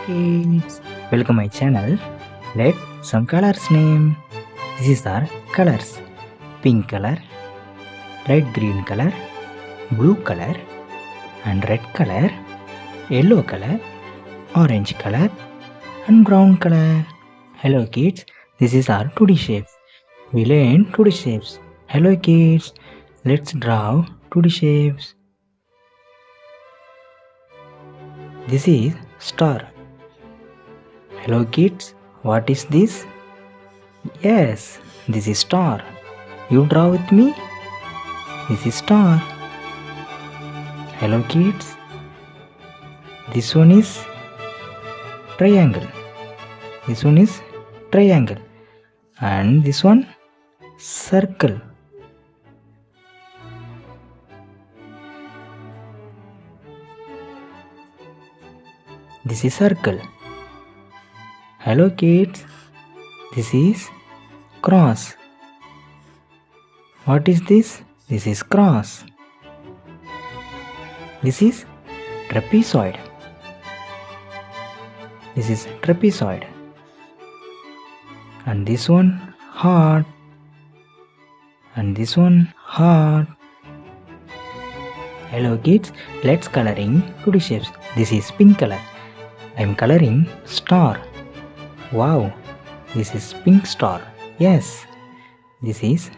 kids, welcome my channel. Let some colors name. These are colors: pink color, light green color, blue color, and red color, yellow color, orange color, and brown color. Hello kids, this is our 2D shape. We learn 2D shapes. Hello kids, let's draw 2D shapes. This is star. Hello kids, what is this? Yes, this is star. You draw with me? This is star. Hello kids, this one is triangle. This one is triangle. And this one circle. This is circle. Hello kids, this is cross. What is this? This is cross. This is trapezoid. This is trapezoid. And this one heart. And this one heart. Hello kids, let's coloring 2D shapes. This is pink color. I am coloring star. Wow, this is pink star. Yes, this is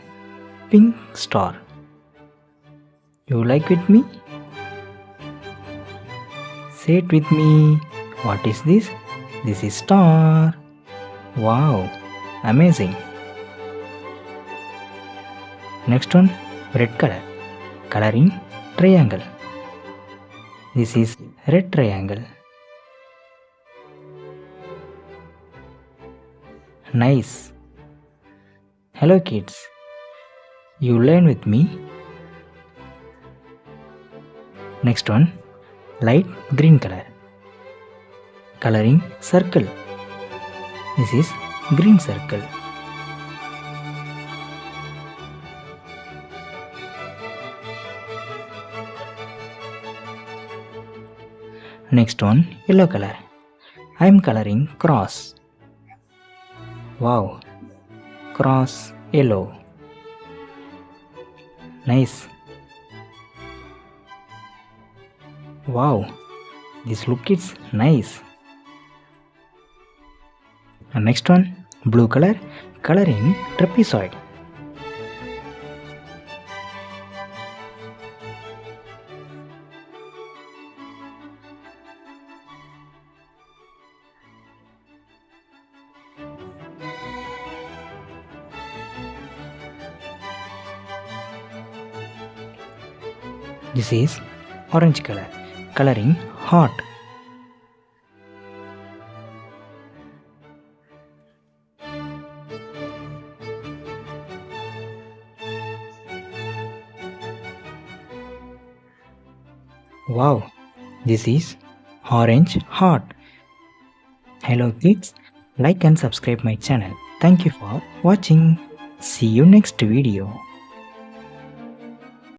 pink star. You like with me? Say it with me. What is this? This is star. Wow, amazing. Next one, red color. Coloring triangle. This is red triangle. Nice. Hello kids, you learn with me. Next one, light green color. Coloring circle. This is green circle. Next one, yellow color. I am coloring cross. Wow, cross yellow. Nice. Wow, this look is nice. And next one, blue color, coloring trapezoid. This is orange color, coloring heart. Wow, this is orange heart. Hello kids, like and subscribe my channel. Thank you for watching. See you next video.